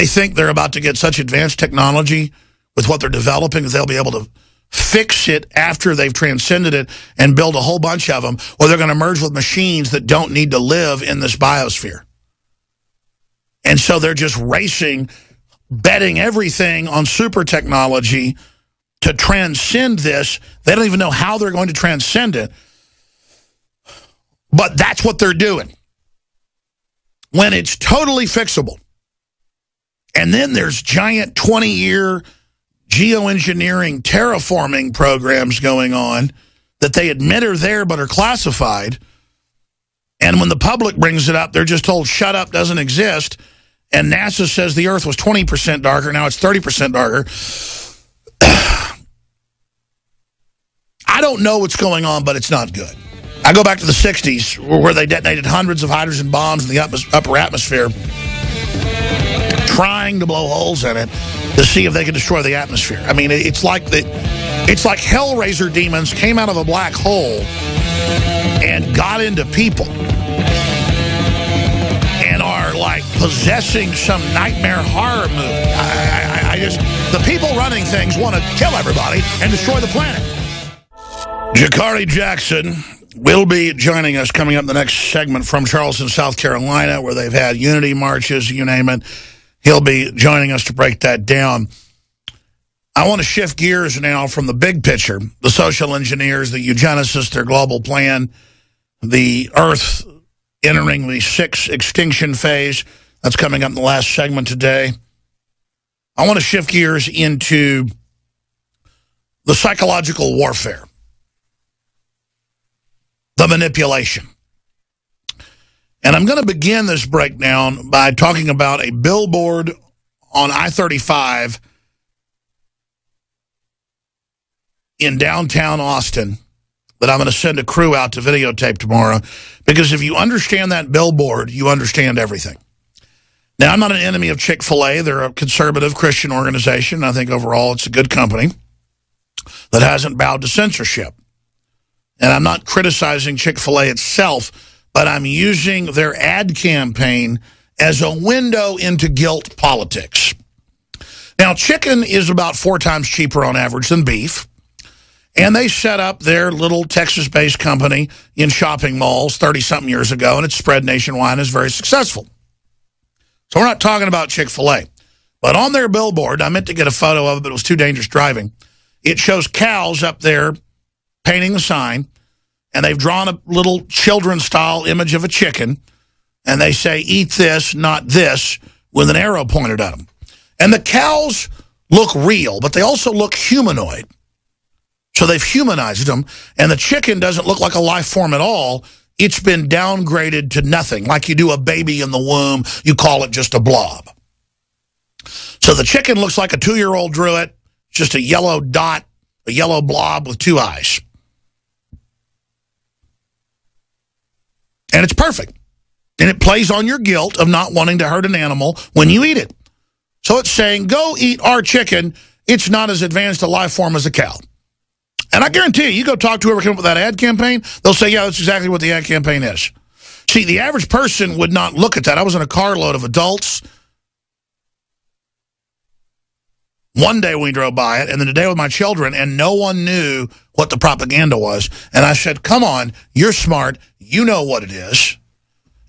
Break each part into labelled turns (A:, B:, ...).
A: They think they're about to get such advanced technology with what they're developing that they'll be able to fix it after they've transcended it and build a whole bunch of them, or they're going to merge with machines that don't need to live in this biosphere. And so they're just racing, betting everything on super technology to transcend this. They don't even know how they're going to transcend it, but that's what they're doing. When it's totally fixable. And then there's giant 20-year geoengineering, terraforming programs going on that they admit are there but are classified. And when the public brings it up, they're just told, shut up, doesn't exist. And NASA says the Earth was 20% darker, now it's 30% darker. I don't know what's going on, but it's not good. I go back to the 60s, where they detonated hundreds of hydrogen bombs in the upper atmosphere, trying to blow holes in it to see if they could destroy the atmosphere. I mean, it's like Hellraiser demons came out of a black hole and got into people and are like possessing some nightmare horror movie. I just, the people running things want to kill everybody and destroy the planet. Jakari Jackson will be joining us coming up in the next segment from Charleston, South Carolina, where they've had unity marches, you name it. He'll be joining us to break that down. I want to shift gears now from the big picture, the social engineers, the eugenicists, their global plan, the Earth entering the 6th extinction phase. That's coming up in the last segment today. I want to shift gears into the psychological warfare, the manipulation. And I'm going to begin this breakdown by talking about a billboard on I-35 in downtown Austin that I'm going to send a crew out to videotape tomorrow, because if you understand that billboard, you understand everything. Now, I'm not an enemy of Chick-fil-A. They're a conservative Christian organization. I think overall it's a good company that hasn't bowed to censorship. And I'm not criticizing Chick-fil-A itself, but I'm using their ad campaign as a window into guilt politics. Now, chicken is about 4 times cheaper on average than beef. And they set up their little Texas-based company in shopping malls 30-something years ago, and it's spread nationwide and is very successful. So we're not talking about Chick-fil-A. But on their billboard, I meant to get a photo of it, but it was too dangerous driving. It shows cows up there painting the sign, and they've drawn a little children's-style image of a chicken, and they say, eat this, not this, with an arrow pointed at them. And the cows look real, but they also look humanoid. So they've humanized them, and the chicken doesn't look like a life form at all. It's been downgraded to nothing. Like you do a baby in the womb, you call it just a blob. So the chicken looks like a 2-year-old drew it, just a yellow dot, a yellow blob with 2 eyes. And it's perfect. And it plays on your guilt of not wanting to hurt an animal when you eat it. So it's saying, go eat our chicken. It's not as advanced a life form as a cow. And I guarantee you go talk to whoever came up with that ad campaign, they'll say, yeah, that's exactly what the ad campaign is. See, the average person would not look at that. I was in a carload of adults one day when we drove by it, and then today with my children, and no one knew what the propaganda was. And I said, come on, you're smart. You know what it is.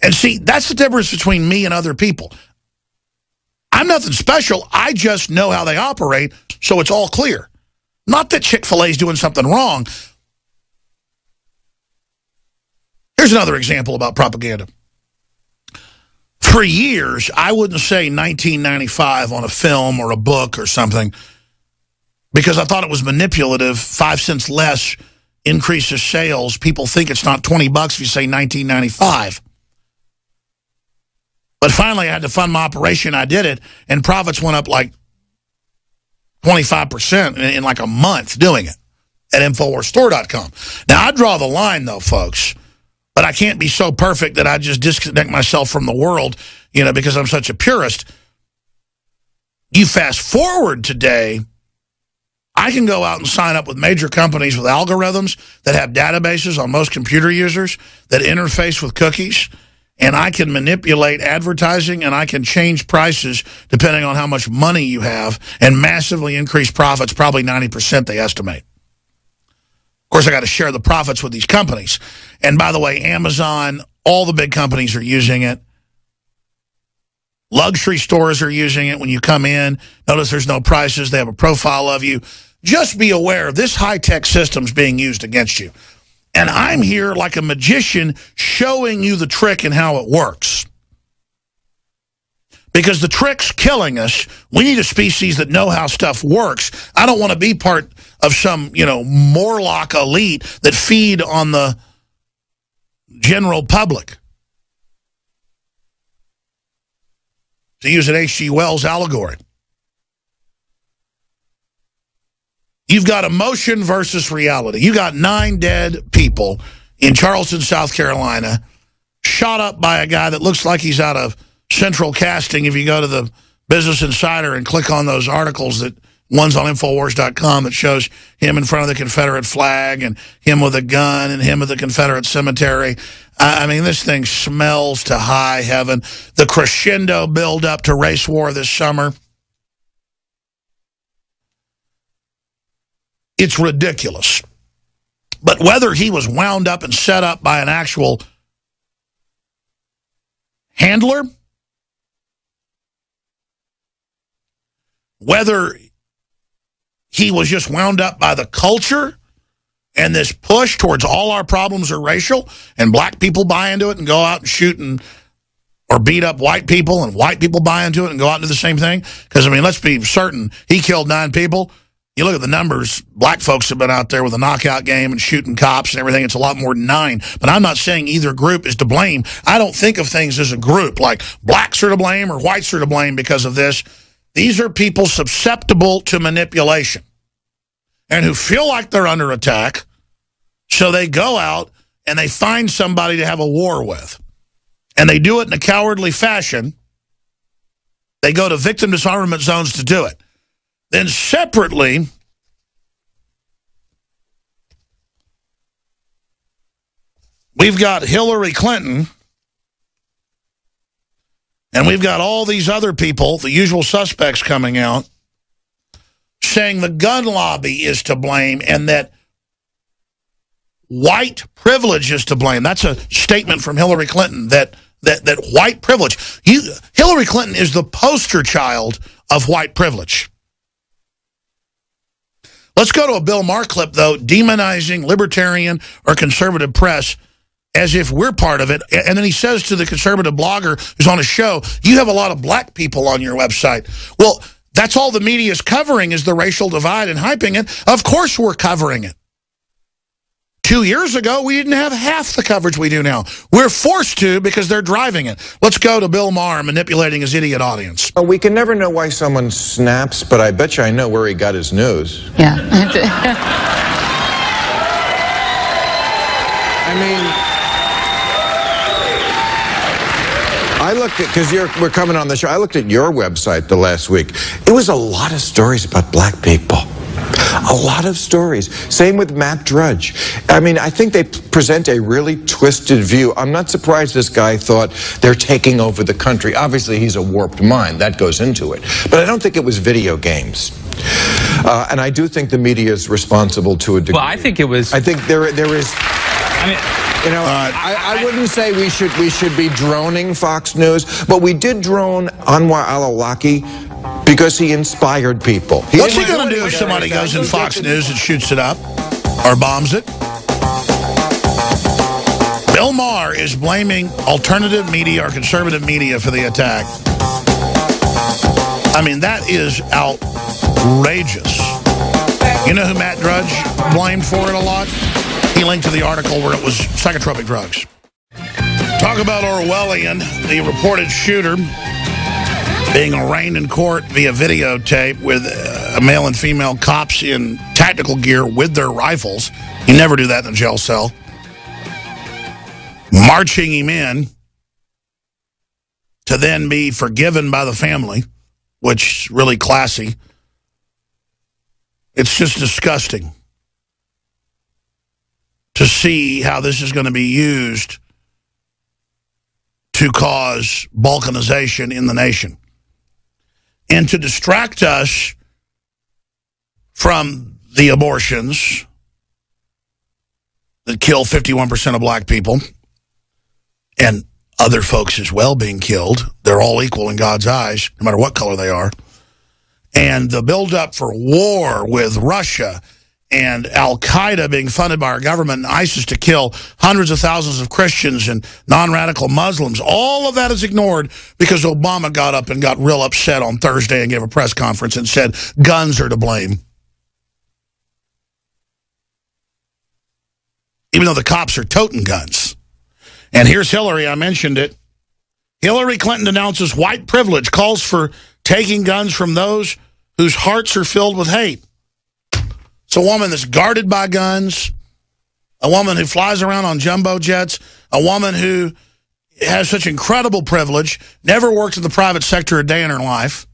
A: And see, that's the difference between me and other people. I'm nothing special. I just know how they operate, so it's all clear. Not that Chick-fil-A is doing something wrong. Here's another example about propaganda. For years, I wouldn't say 1995 on a film or a book or something because I thought it was manipulative. 5 cents less increases sales. People think it's not $20 if you say 1995. But finally, I had to fund my operation. I did it, and profits went up like 25% in like a month doing it at InfoWarsStore.com. Now, I draw the line, though, folks. But I can't be so perfect that I just disconnect myself from the world, you know, because I'm such a purist. You fast forward today, I can go out and sign up with major companies with algorithms that have databases on most computer users that interface with cookies. and I can manipulate advertising, and I can change prices depending on how much money you have, and massively increase profits, probably 90% they estimate. Of course, I got to share the profits with these companies. And by the way, Amazon, all the big companies are using it. Luxury stores are using it. When you come in, notice there's no prices. They have a profile of you. Just be aware, this high-tech system's being used against you. And I'm here like a magician showing you the trick and how it works. Because the trick's killing us. We need a species that know how stuff works. I don't want to be part of some, Morlock elite that feed on the general public. To use an H.G. Wells allegory. You've got emotion versus reality. You got 9 dead people in Charleston, South Carolina, shot up by a guy that looks like he's out of Central Casting. If you go to the Business Insider and click on those articles, that one's on Infowars.com that shows him in front of the Confederate flag and him with a gun and him at the Confederate cemetery. I mean, this thing smells to high heaven. The crescendo build up to race war this summer. It's ridiculous. But whether he was wound up and set up by an actual handler, whether he was just wound up by the culture and this push towards all our problems are racial, and black people buy into it and go out and shoot or beat up white people, and white people buy into it and go out and do the same thing. Because, I mean, let's be certain, he killed 9 people. You look at the numbers, black folks have been out there with a knockout game and shooting cops and everything. It's a lot more than 9. But I'm not saying either group is to blame. I don't think of things as a group, like blacks are to blame or whites are to blame because of this. These are people susceptible to manipulation and who feel like they're under attack, so they go out and they find somebody to have a war with. And they do it in a cowardly fashion. They go to victim disarmament zones to do it. Then separately, we've got Hillary Clinton, and we've got all these other people, the usual suspects, coming out saying the gun lobby is to blame and that white privilege is to blame. That's a statement from Hillary Clinton, that white privilege. Hillary Clinton is the poster child of white privilege. Let's go to a Bill Maher clip, though, demonizing libertarian or conservative press as if we're part of it. And then he says to the conservative blogger who's on a show, you have a lot of black people on your website. Well, that's all the media is covering, is the racial divide and hyping it. Of course we're covering it. 2 years ago, we didn't have half the coverage we do now. We're forced to because they're driving it. Let's go to Bill Maher manipulating his idiot audience.
B: Well, we can never know why someone snaps, but I bet you I know where he got his news.
C: Yeah.
B: I mean, I looked at, because we're coming on the show, I looked at your website the last week. It was a lot of stories about black people. A lot of stories. Same with Matt Drudge. I mean, I think they present a really twisted view. I'm not surprised this guy thought they're taking over the country. Obviously, he's a warped mind. That goes into it. But I don't think it was video games. And I do think the media is responsible to a degree.
D: Well, I think it was...
B: I think there is... I mean... You know, I wouldn't say we should be droning Fox News, but we did drone Anwar al-Awlaki because he inspired people.
A: What's he going to do if somebody goes in Fox News and shoots it up or bombs it? Bill Maher is blaming alternative media or conservative media for the attack. I mean, that is outrageous. You know who Matt Drudge blamed for it a lot? He linked to the article where it was psychotropic drugs. Talk about Orwellian, the reported shooter being arraigned in court via videotape with a male and female cops in tactical gear with their rifles. You never do that in a jail cell. Marching him in to then be forgiven by the family, which is really classy. It's just disgusting to see how this is going to be used to cause balkanization in the nation and to distract us from the abortions that kill 51% of black people and other folks as well being killed. They're all equal in God's eyes, no matter what color they are. And the buildup for war with Russia and Al-Qaeda being funded by our government and ISIS to kill hundreds of thousands of Christians and non-radical Muslims, all of that is ignored because Obama got up and got real upset on Thursday and gave a press conference and said guns are to blame. Even though the cops are toting guns. And here's Hillary, I mentioned it. Hillary Clinton denounces white privilege, calls for taking guns from those whose hearts are filled with hate. It's a woman that's guarded by guns, a woman who flies around on jumbo jets, a woman who has such incredible privilege, never worked in the private sector a day in her life.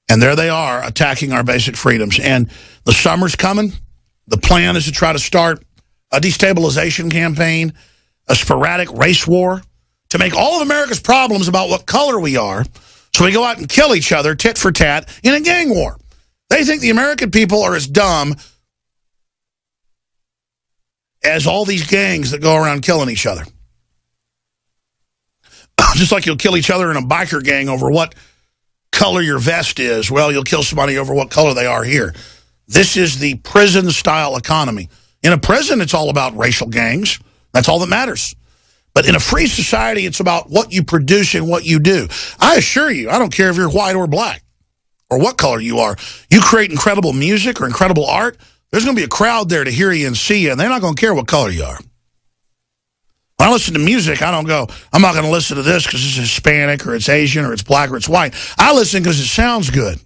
A: And there they are attacking our basic freedoms. And the summer's coming. The plan is to try to start a destabilization campaign, a sporadic race war, to make all of America's problems about what color we are, so we go out and kill each other tit for tat in a gang war. They think the American people are as dumb as all these gangs that go around killing each other. Just like you'll kill each other in a biker gang over what color your vest is. Well, you'll kill somebody over what color they are here. This is the prison-style economy. In a prison, it's all about racial gangs. That's all that matters. But in a free society, it's about what you produce and what you do. I assure you, I don't care if you're white or black or what color you are. You create incredible music or incredible art, there's going to be a crowd there to hear you and see you, and they're not going to care what color you are. When I listen to music, I don't go, I'm not going to listen to this because it's Hispanic or it's Asian or it's black or it's white. I listen because it sounds good.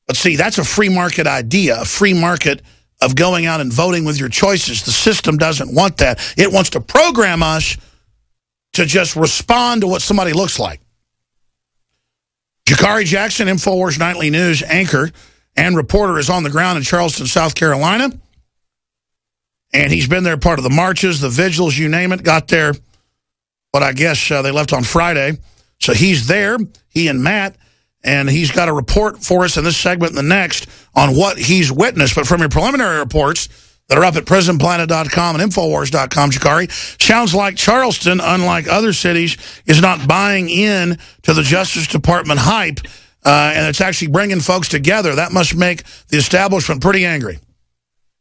A: But see, that's a free market idea, a free market of going out and voting with your choices. The system doesn't want that. It wants to program us to just respond to what somebody looks like. Jakari Jackson, InfoWars Nightly News anchor and reporter, is on the ground in Charleston, South Carolina. And he's been there part of the marches, the vigils, you name it, got there, but I guess they left on Friday. So he's there, he and Matt, and he's got a report for us in this segment and the next on what he's witnessed. But from your preliminary reports that are up at PrisonPlanet.com and Infowars.com, Jakari, sounds like Charleston, unlike other cities, is not buying in to the Justice Department hype, and it's actually bringing folks together. That must make the establishment pretty angry.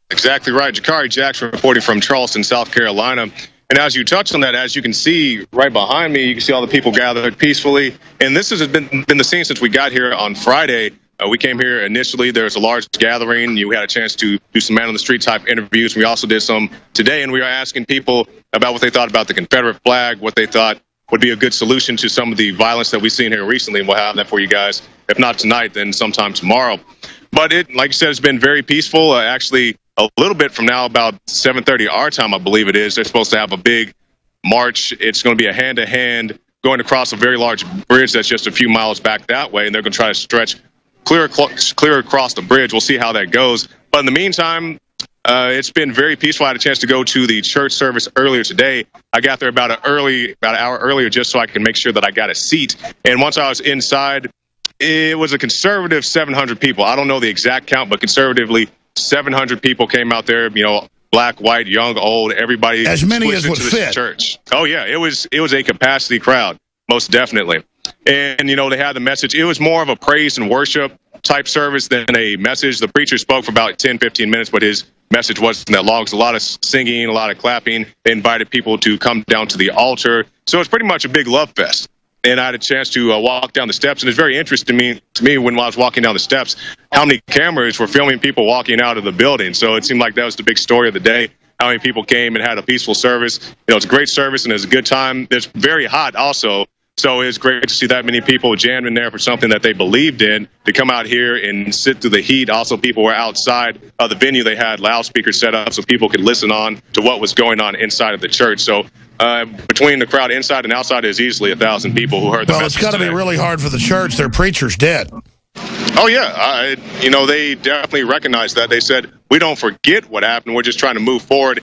C: Exactly right. Jakari Jackson reporting from Charleston, South Carolina. And as you touched on that, as you can see right behind me, you can see all the people gathered peacefully. And this has been the scene since we got here on Friday. We came here initially. There was a large gathering. You had a chance to do some man-on-the-street type interviews. We also did some today, and we were asking people about what they thought about the Confederate flag, what they thought would be a good solution to some of the violence that we've seen here recently. And we'll have that for you guys, if not tonight, then sometime tomorrow. But it, like you said, it's been very peaceful. Actually, a little bit from now, about 7:30 our time, I believe it is, they're supposed to have a big march. It's going to be a hand-to-hand going across a very large bridge that's just a few miles back that way, and they're going to try to stretch clear across the bridge. We'll see how that goes. But in the meantime, it's been very peaceful. I had a chance to go to the church service earlier today. I got there about an hour earlier just so I can make sure that I got a seat. And once I was inside, it was a conservative 700 people. I don't know the exact count, but conservatively, 700 people came out there, you know, black, white, young, old, everybody.
A: As many as would fit.
C: Church. Oh, yeah, it was a capacity crowd, most definitely. And, you know, they had the message. It was more of a praise and worship type service than a message. The preacher spoke for about 10, 15 minutes, but his message wasn't that long. It was a lot of singing, a lot of clapping. They invited people to come down to the altar. So it's pretty much a big love fest. And I had a chance to walk down the steps, and it's very interesting to me when I was walking down the steps, how many cameras were filming people walking out of the building. So it seemed like that was the big story of the day, how many people came and had a peaceful service. You know, it's a great service, and it's a good time. It's very hot also, so it's great to see that many people jammed in there for something that they believed in, to come out here and sit through the heat. Also, people were outside of the venue. They had loudspeakers set up so people could listen on to what was going on inside of the church. So between the crowd inside and outside, there's easily 1,000 people who heard the message.
A: Well, it's got to be really hard for the church. Their preacher's dead.
C: Oh, yeah. You know, they definitely recognize that. They said, we don't forget what happened. We're just trying to move forward